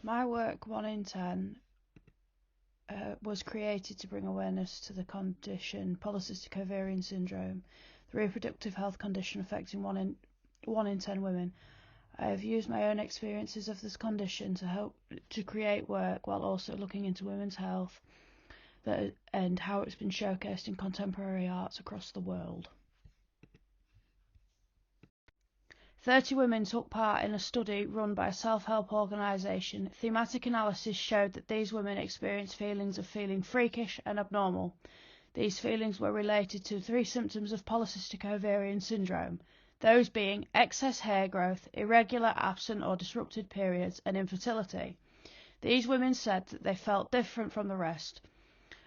My work, 1 in 10, was created to bring awareness to the condition polycystic ovarian syndrome, the reproductive health condition affecting 1 in 10 women. I have used my own experiences of this condition to help to create work while also looking into women's health and how it's been showcased in contemporary arts across the world. 30 women took part in a study run by a self-help organisation. Thematic analysis showed that these women experienced feelings of feeling freakish and abnormal. These feelings were related to 3 symptoms of polycystic ovarian syndrome, those being excess hair growth, irregular, absent or disrupted periods, and infertility. These women said that they felt different from the rest,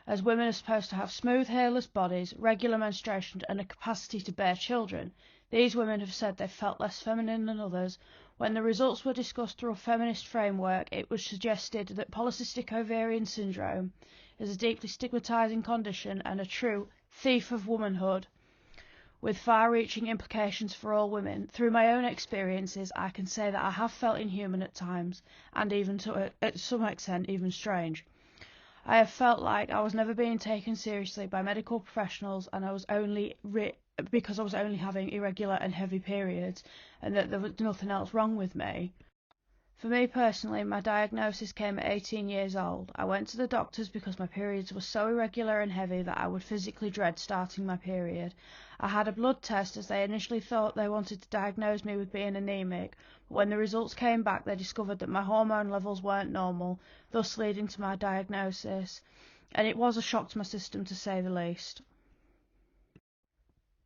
as women are supposed to have smooth, hairless bodies, regular menstruation, and a capacity to bear children. These women have said they felt less feminine than others. When the results were discussed through a feminist framework, it was suggested that polycystic ovarian syndrome is a deeply stigmatising condition and a true thief of womanhood, with far-reaching implications for all women. Through my own experiences, I can say that I have felt inhuman at times, and even to some extent even strange. I have felt like I was never being taken seriously by medical professionals, and I was only because I was only having irregular and heavy periods, and that there was nothing else wrong with me. For me personally, my diagnosis came at 18 years old. I went to the doctors because my periods were so irregular and heavy that I would physically dread starting my period. I had a blood test as they initially thought they wanted to diagnose me with being anemic, but when the results came back they discovered that my hormone levels weren't normal, thus leading to my diagnosis, and it was a shock to my system to say the least.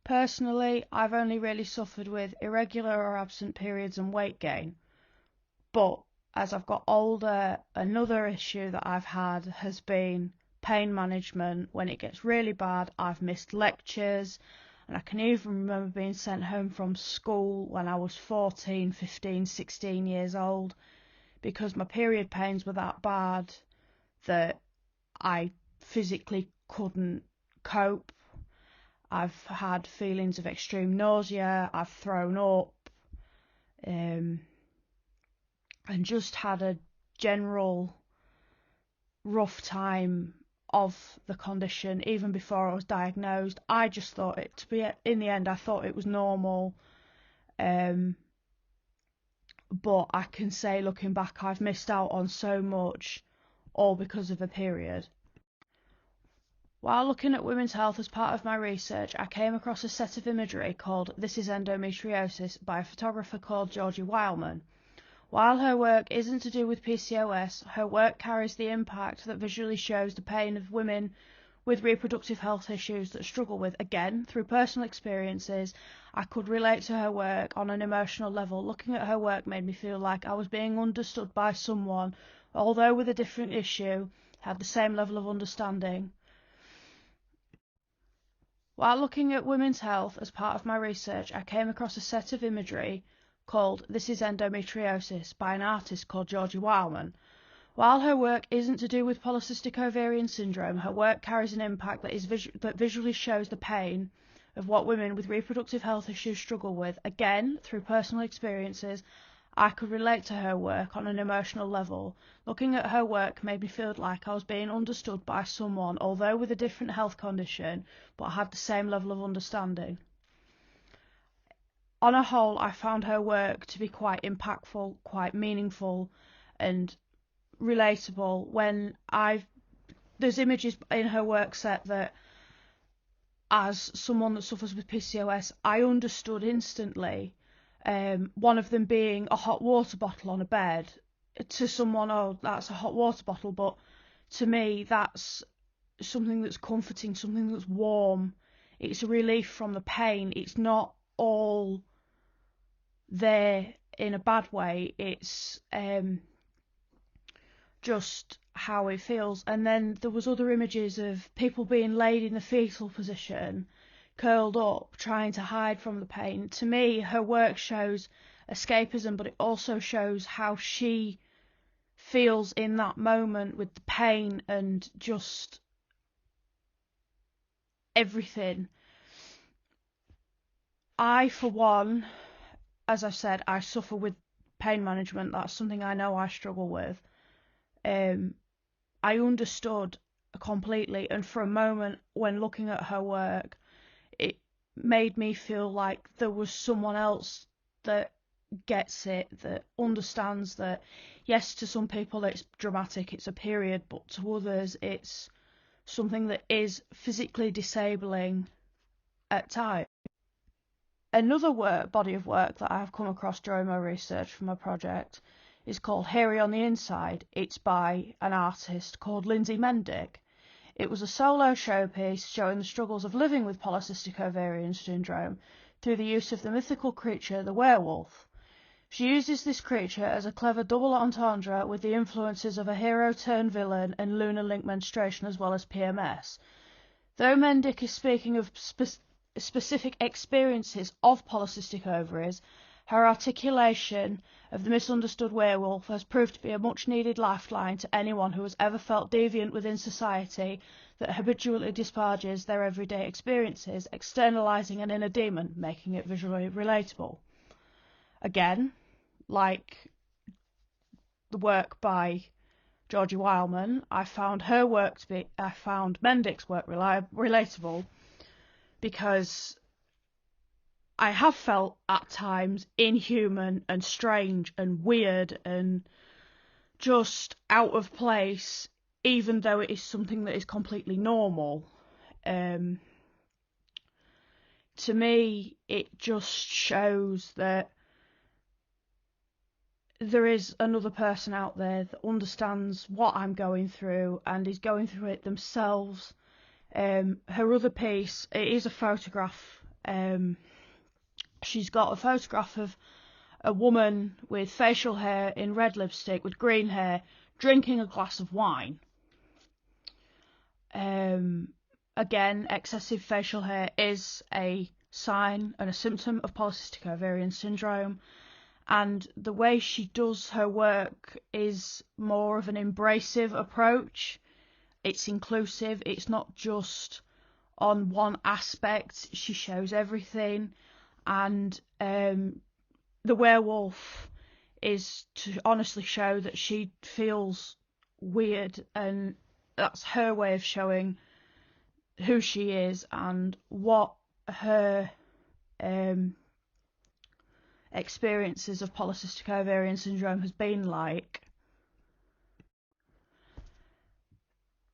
Personally, I've only really suffered with irregular or absent periods and weight gain. But as I've got older, another issue that I've had has been pain management. When it gets really bad, I've missed lectures, and I can even remember being sent home from school when I was 14, 15, 16 years old because my period pains were that bad that I physically couldn't cope. I've had feelings of extreme nausea, I've thrown up, and just had a general rough time of the condition even before I was diagnosed. I just thought it to be, in the end I thought it was normal, but I can say looking back I've missed out on so much, all because of a period. While looking at women's health as part of my research, I came across a set of imagery called This is Endometriosis by a photographer called Georgie Wildman. While her work isn't to do with PCOS, her work carries the impact that visually shows the pain of women with reproductive health issues that struggle with. Again, through personal experiences, I could relate to her work on an emotional level. Looking at her work made me feel like I was being understood by someone, although with a different issue, had the same level of understanding. While looking at women's health as part of my research, I came across a set of imagery called This is Endometriosis by an artist called Georgie Wildman. While her work isn't to do with polycystic ovarian syndrome, her work carries an impact that visually shows the pain of what women with reproductive health issues struggle with. Again, through personal experiences, I could relate to her work on an emotional level. Looking at her work made me feel like I was being understood by someone, although with a different health condition, but had the same level of understanding. On a whole, I found her work to be quite impactful, quite meaningful, and relatable. There's images in her work set that, as someone that suffers with PCOS, I understood instantly. One of them being a hot water bottle on a bed. To someone, oh, that's a hot water bottle, but to me, that's something that's comforting, something that's warm. It's a relief from the pain. It's not all there in a bad way. It's just how it feels. And then there was other images of people being laid in the fetal position, curled up, trying to hide from the pain. To me, her work shows escapism, but it also shows how she feels in that moment with the pain and just everything. I, for one, as I've said, I suffer with pain management. That's something I know I struggle with. I understood completely, and for a moment when looking at her work, it made me feel like there was someone else that gets it, that understands that, yes, to some people it's dramatic, it's a period, but to others it's something that is physically disabling at times. Another body of work that I've come across during my research for my project is called Hairy on the Inside. It's by an artist called Lindsay Mendick. It was a solo showpiece showing the struggles of living with polycystic ovarian syndrome through the use of the mythical creature, the werewolf. She uses this creature as a clever double entendre with the influences of a hero-turned-villain and lunar link menstruation as well as PMS. Though Mendick is speaking of specific experiences of polycystic ovaries, her articulation of the misunderstood werewolf has proved to be a much-needed lifeline to anyone who has ever felt deviant within society that habitually disparages their everyday experiences, externalizing an inner demon, making it visually relatable. Again, like the work by Georgie Wildman, I found Mendick's work relatable because I have felt at times inhuman and strange and weird and just out of place, even though it is something that is completely normal. To me, it just shows that there is another person out there that understands what I'm going through and is going through it themselves. Her other piece, it is a photograph. She's got a photograph of a woman with facial hair in red lipstick with green hair drinking a glass of wine. Again, excessive facial hair is a sign and a symptom of polycystic ovarian syndrome, and the way she does her work is more of an embracive approach. It's inclusive, it's not just on one aspect, she shows everything, and the werewolf is to honestly show that she feels weird, and that's her way of showing who she is and what her experiences of polycystic ovarian syndrome has been like.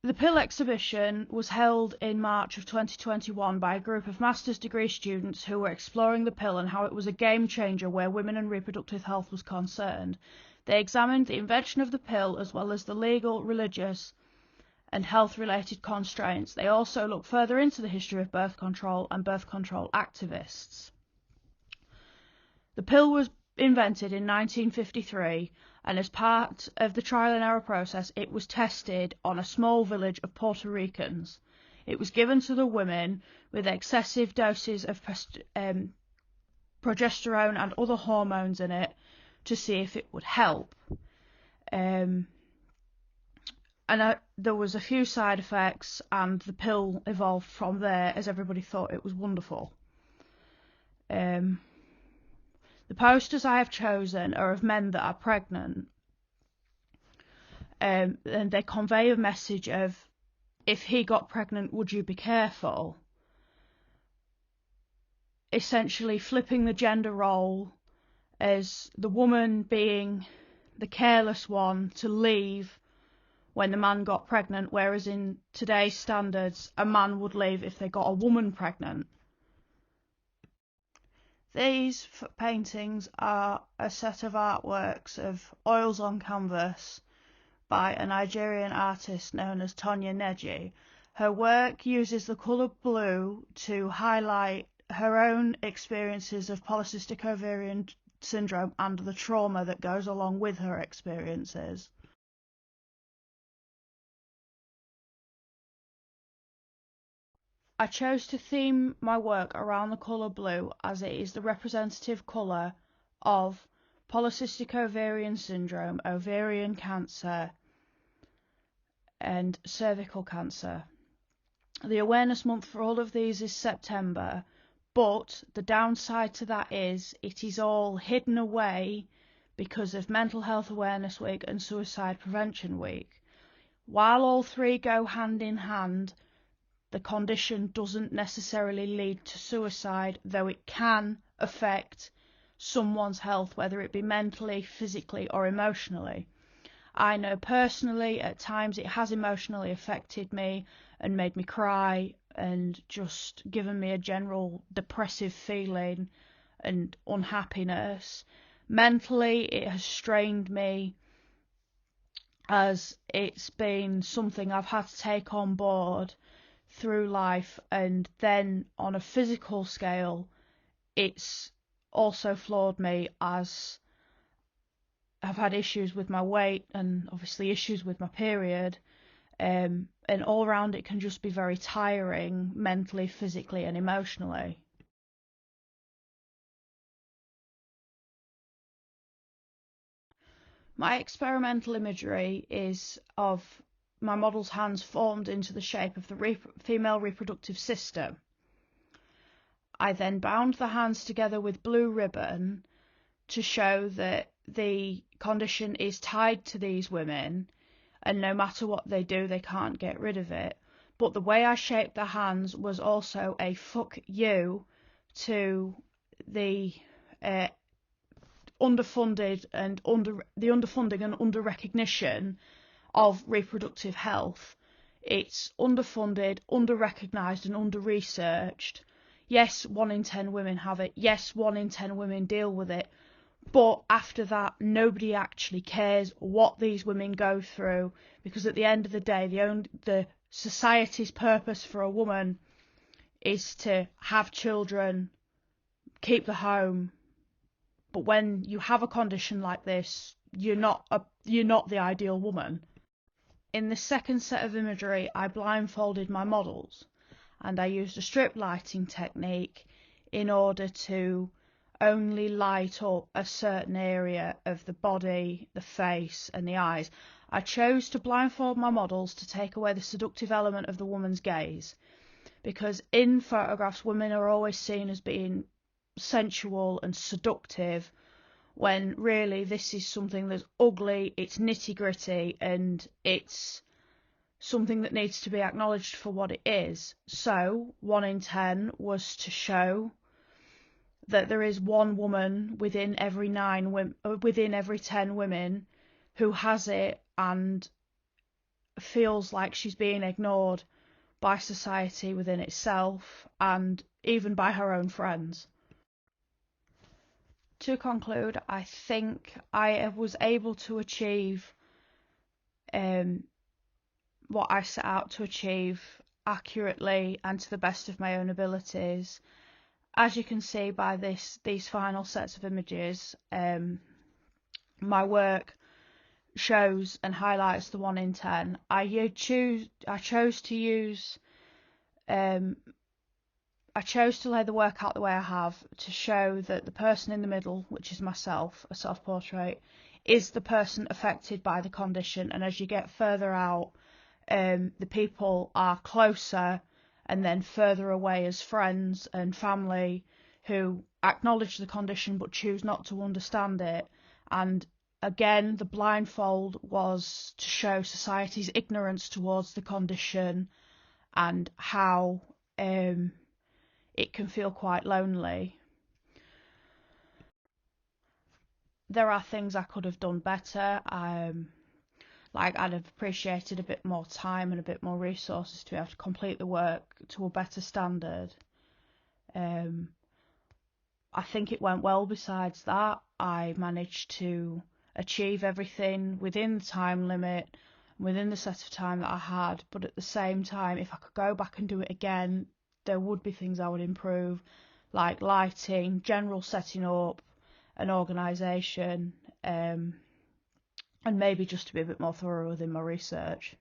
The pill exhibition was held in March of 2021 by a group of master's degree students who were exploring the pill and how it was a game changer where women and reproductive health was concerned. They examined the invention of the pill as well as the legal, religious and health-related constraints. They also looked further into the history of birth control and birth control activists. The pill was invented in 1953, and as part of the trial and error process, it was tested on a small village of Puerto Ricans. It was given to the women with excessive doses of progesterone and other hormones in it to see if it would help. There was a few side effects, and the pill evolved from there as everybody thought it was wonderful. The posters I have chosen are of men that are pregnant, and they convey a message of, if he got pregnant, would you be careful? Essentially flipping the gender role as the woman being the careless one to leave when the man got pregnant, whereas in today's standards, a man would leave if they got a woman pregnant. These paintings are a set of artworks of oils on canvas by a Nigerian artist known as Tonya Neji. Her work uses the colour blue to highlight her own experiences of polycystic ovarian syndrome and the trauma that goes along with her experiences. I chose to theme my work around the colour blue as it is the representative colour of polycystic ovarian syndrome, ovarian cancer and cervical cancer. The awareness month for all of these is September, but the downside to that is it is all hidden away because of Mental Health Awareness Week and Suicide Prevention Week. While all three go hand in hand, the condition doesn't necessarily lead to suicide, though it can affect someone's health, whether it be mentally, physically or emotionally. I know personally at times it has emotionally affected me and made me cry and just given me a general depressive feeling and unhappiness. Mentally, it has strained me, as it's been something I've had to take on board through life, and then on a physical scale, it's also floored me, as I've had issues with my weight and obviously issues with my period, and all around it can just be very tiring mentally, physically and emotionally. My experimental imagery is of my model's hands formed into the shape of the female reproductive system. I then bound the hands together with blue ribbon to show that the condition is tied to these women, and no matter what they do, they can't get rid of it. But the way I shaped the hands was also a fuck you to the underfunded and underfunding and under recognition of reproductive health. It's underfunded, under recognised and under researched. Yes, 1 in 10 women have it. Yes, 1 in 10 women deal with it. But after that, nobody actually cares what these women go through, because at the end of the day, the society's purpose for a woman is to have children, keep the home. But when you have a condition like this, you're not the ideal woman. In the second set of imagery, I blindfolded my models, and I used a strip lighting technique in order to only light up a certain area of the body, the face and the eyes. I chose to blindfold my models to take away the seductive element of the woman's gaze, because in photographs women are always seen as being sensual and seductive, when really this is something that's ugly, it's nitty gritty, and it's something that needs to be acknowledged for what it is. So 1 in 10 was to show that there is one woman within every 10 women who has it and feels like she's being ignored by society within itself and even by her own friends. To conclude, I think I was able to achieve what I set out to achieve accurately and to the best of my own abilities. As you can see by these final sets of images, my work shows and highlights the 1 in 10. I chose to lay the work out the way I have, to show that the person in the middle, which is myself, a self-portrait, is the person affected by the condition, and as you get further out, the people are closer and then further away as friends and family who acknowledge the condition but choose not to understand it. And again, the blindfold was to show society's ignorance towards the condition and how it can feel quite lonely. There are things I could have done better. Like I'd have appreciated a bit more time and a bit more resources to be able to complete the work to a better standard. I think it went well. Besides that, I managed to achieve everything within the time limit, within the set of time that I had, but at the same time, if I could go back and do it again, there would be things I would improve, like lighting, general setting up, and organisation, and maybe just to be a bit more thorough within my research.